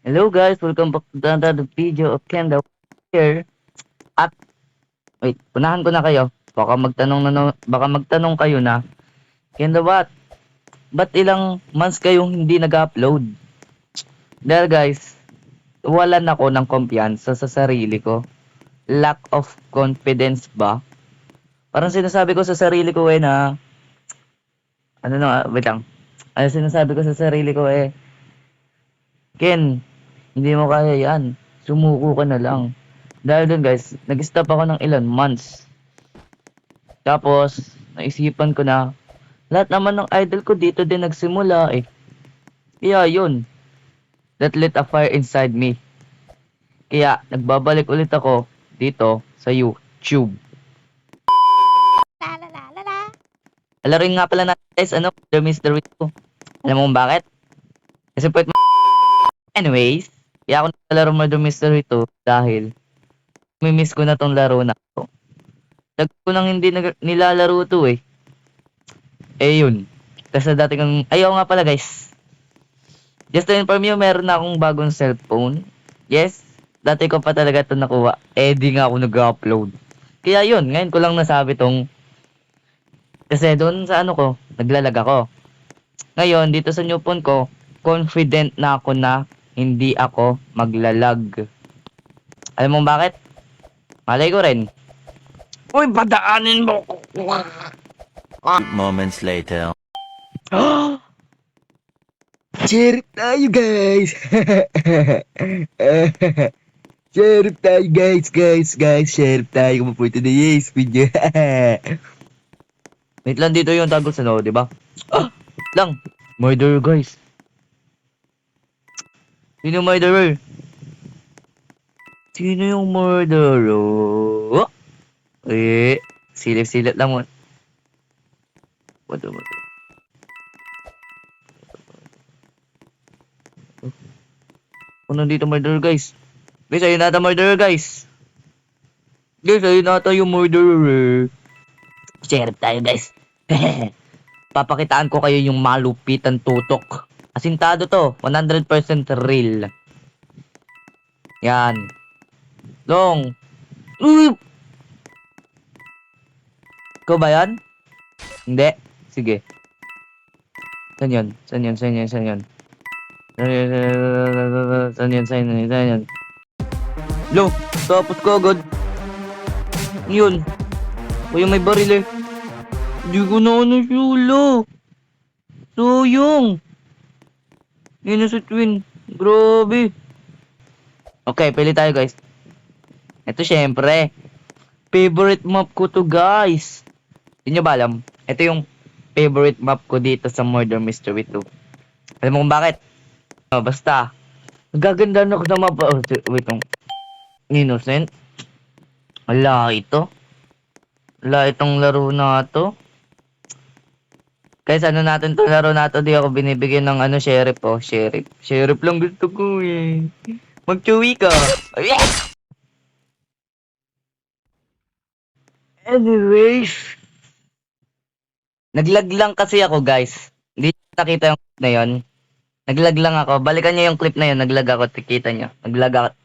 Hello guys, welcome back to another video of Kenda here. At wait, punahan ko na kayo. Baka magtanong kayo na, Kenda ba't ilang months kayong hindi nag-upload? Dahil guys, walan ako ng kumpiyansa sa sarili ko. Lack of confidence ba? Parang sinasabi ko sa sarili ko na wait lang. Ano sinasabi ko sa sarili ko Ken, hindi mo kaya yan. Sumuko ka na lang. Dahil dun guys, nag-stop ako ng ilan months. Tapos, naisipan ko na, lahat naman ng idol ko dito din nagsimula Kaya yun, that lit a fire inside me. Kaya, nagbabalik ulit ako dito sa YouTube. La la la la la. Alarin nga pala natin guys, The Mystery 2. Alam mo kung bakit? Kasi pwede anyways, kaya ako naglalaro Murder Mystery 2 dahil mimiss ko na tong laro na to. Tagal ko nang hindi nilalaro to yun. Kasi dati kang, ayaw nga pala guys. Just to inform you, meron na akong bagong cellphone. Yes, dati ko pa talaga to nakuha. Di nga ako nag-upload. Kaya yun, ngayon ko lang nasabi tong, kasi doon sa naglalag ako. Ngayon, dito sa new phone ko, confident na ako na hindi ako maglalag. Alam mo bakit? Malay ko rin. Uy, padaanin mo ko. Moments later. Share tayo guys. Share tayo guys. Share tayo kung mapunta na yes video. Wait lang dito yung tagos di ba? Lang. Murder guys. Sino murderer? Sino yung murderer? Silip-silip lang mo. What? Nandito murderer guys. Guys, ayun nata murderer guys. Guys, ayun nata yung murderer. Share tayo guys. Papakitaan ko kayo yung malupitan tutok. Asintado to. 100% real. Yan. Long. Uy! Ikaw ba yan? Hindi. Sige. Saan yun? Saan yun? Lo, tapos ko agad. Yun. O yung may baril Hindi ko na nasulo. Suyong. Yun na sa twin. Grabe. Okay, pili tayo guys. Ito syempre. Favorite map ko to guys. Hindi nyo ba alam? Ito yung favorite map ko dito sa Murder Mystery 2. Alam mo kung bakit? Basta. Gaganda na ako sa map. Wait lang. Innocent. Wala ito. Wala itong laro na to. Guys, natin to laro na to. Di ako binibigyan ng sheriff sheriff. Sheriff lang gusto ko Mag-chewy ka. Yes! Anyways. Naglag lang kasi ako guys. Hindi nakita yung clip na yun. Naglag lang ako. Balikan nyo yung clip na yun. Naglag ako. Tikita nyo. Naglag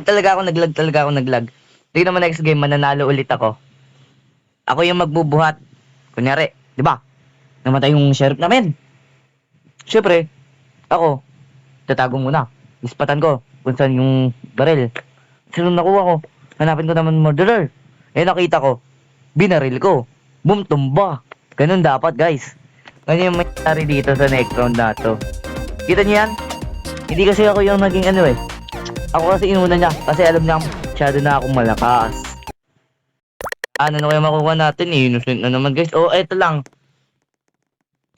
talaga ako. Tingnan naman next game. Mananalo ulit ako. Ako yung magbubuhat. Kunyari. Di ba? Namatay yung sheriff namin. Siyempre. Ako. Tatago muna. Ispatan ko. Kung saan yung baril. Sino nakuha ko? Hanapin ko naman murderer. Nakita ko. Binaril ko. Boom, tumba. Ganun dapat guys. Ganyan yung mangyari dito sa next round na to. Kita niyo yan? Hindi kasi ako yung naging Ako kasi inuna niya. Kasi alam niya masyado na akong malakas. Ano na kaya makuha natin Innocent na naman guys. Eto lang.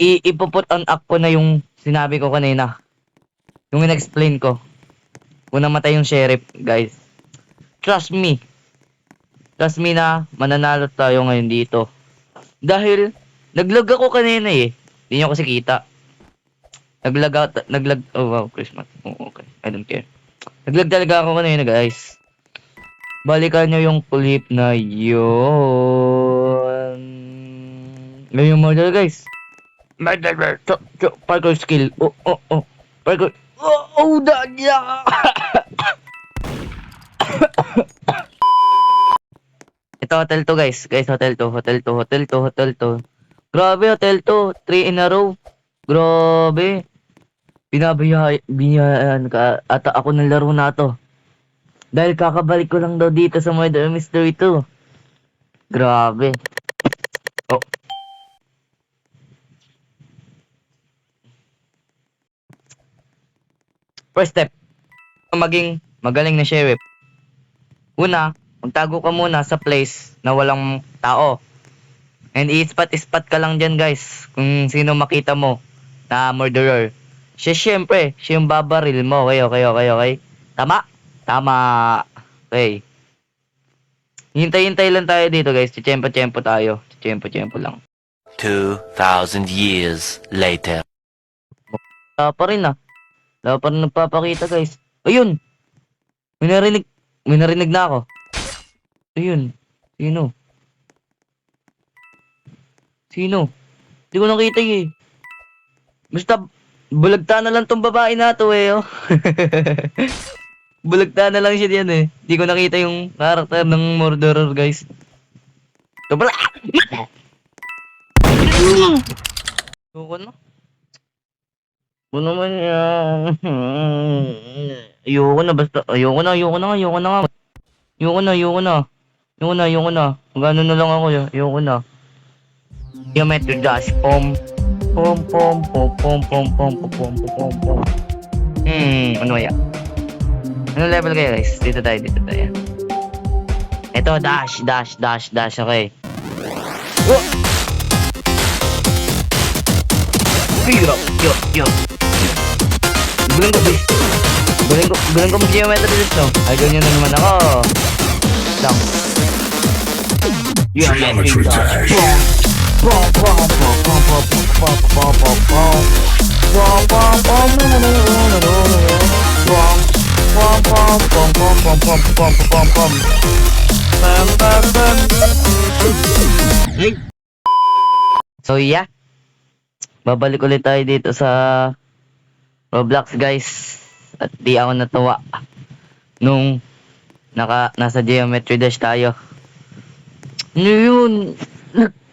Ipuput on up ko na yung sinabi ko kanina. Yung in-explain ko. Kung namatay yung sheriff guys. Trust me. Trust me na mananalo tayo ngayon dito. Dahil naglag ako kanina Hindi nyo kasi kita. Oh wow, Christmas. Okay. I don't care. Naglag talaga ako kanina guys. Balikan nyo yung clip na yun. Ngayon mo dala guys. Parkour skill. Parkour. Oh, danya! Ito, hotel to, guys. Guys, hotel to, hotel to, hotel to, hotel to. Grabe, hotel to. 3 in a row. Grabe. Binayaan ka ata ako ng laro na to. Dahil kakabalik ko lang daw dito sa Murder Mystery 2. Grabe. Oh. First step. Maging magaling na sheriff. Una, magtago ka muna sa place na walang tao. And i-spot ka lang dyan, guys. Kung sino makita mo na murderer. Siyempre, siya yung babaril mo. Okay. Tama? Tama. Okay. Hintay-hintay lang tayo dito, guys. Tiyempo-tiyempo tayo. Tiyempo-tiyempo lang. 2,000 years later. Wala pa rin, ah. Wala pa rin nagpapakita, guys. Ayun! May narinig na ako. Ayun. Sino? Hindi ko nakita eh. Basta, bulagta na lang tong babae na to eh, oh. Bulagta na lang siya diyan eh. Hindi ko nakita yung karakter ng murderer, guys. Tobala! Ayoko na. Ano naman yan? Ayoko na, basta. Ayoko na. Magano na lang ako, ayoko na. Geometry dash, pom. Ano kaya? Ano level kayo, guys? Dito tayo. Ito, dash, okay. Oh! Yo. Galing ko mag-geometry dash, no? Ay, ganyan na naman ako. Lang. Geometry dash. So yeah, babalik ulit tayo dito sa Roblox, guys. At di ako natuwa nung nasa geometry dash tayo. Ano yun?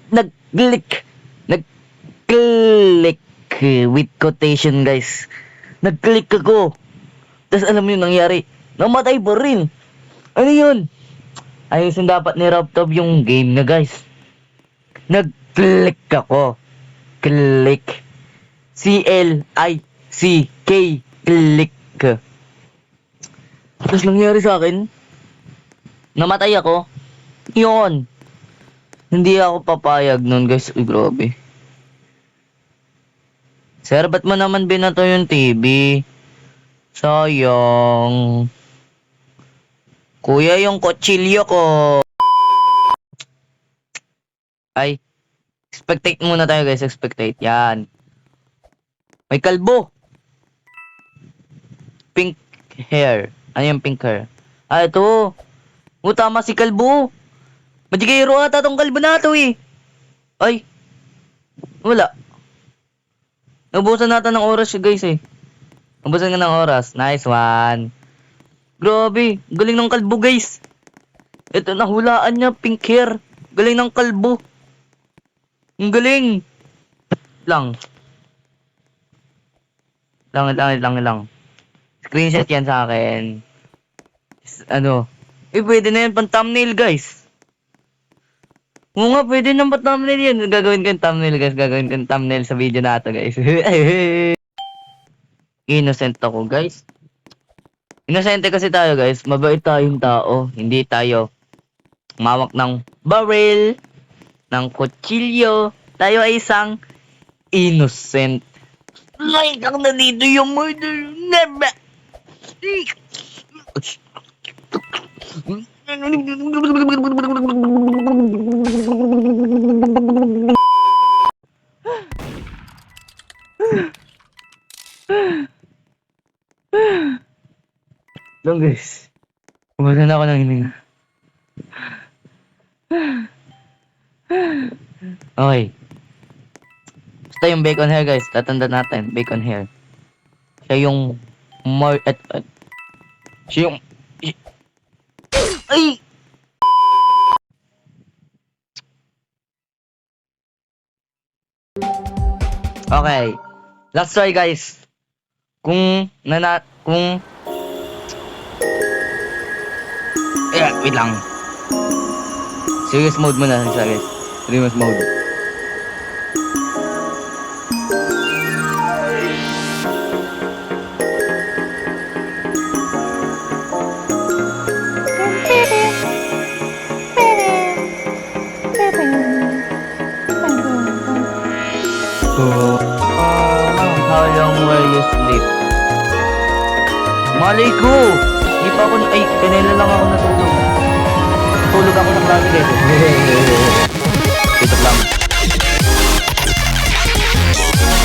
Nag-click with quotation, guys. Nag-click ako. Tapos alam mo yung nangyari? Namatay pa rin. Ano yun? Ayusin dapat ni Robtop yung game na, guys. Nag-click ako. Click. C-L-I-C-K. Click. Tapos nangyari sa akin, namatay ako. Yun. Hindi ako papayag nun, guys. Uy, grabe. Sir, ba't mo naman binato yung TV? Sayang. Kuya, yung kutsilyo ko. Ay. Spectate muna tayo, guys. Spectate. Yan. May kalbo. Pink hair. Ano yung pink hair? Ah, ito. O, tama si kalbo. Majigayro ata tong kalbo na to eh. Ay. Wala. Nabusan natin ng oras, guys eh. Nabusan ka ng oras. Nice one. Grabe. Galing ng kalbo, guys. Ito, nahulaan niya. Pink hair. Galing ng kalbo. Ang galing. Lang. Screenshot yan sa akin. Ano? Pwede na yan pang thumbnail, guys. Oo nga, pwede na ba thumbnail yan? Gagawin ko yung thumbnail, guys. Gagawin ko yung thumbnail sa video na ito, guys. Innocent ako, guys. Innocente kasi tayo, guys. Mabait tayong tao. Hindi tayo mawak ng baril, ng kutsilyo. Tayo ay isang innocent. Like ang nandito yung murder. Never. Long, guys. Kumasa na ako ng hininga. Okay. Basta yung bacon hair, guys. Tatanda natin. Bacon hair. Siya yung at siya yung ay okay, last try guys. Kung wait lang. Serious mode muna siya guys. Serious mode. How long will you sleep? Malay ko! Di pa ako, ay, kanila lang ako natulog. Tulog ako sa klase guys. Wait lang.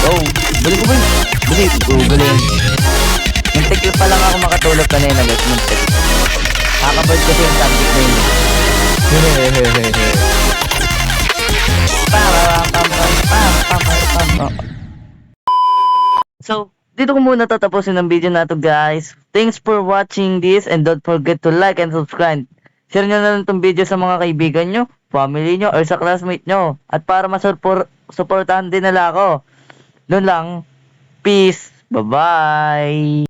Oh, balik ko ba yun? Balik, galing. Muntik pa lang ako makatulog kanina guys, muntik. Kakabad kasi yung subject na yun. So, dito ko muna tatapusin ang video na to guys. Thanks for watching this and don't forget to like and subscribe. Share nyo na lang itong video sa mga kaibigan nyo, family nyo, or sa classmate nyo. At para supportahan din nila ako. Doon lang. Peace. Bye-bye.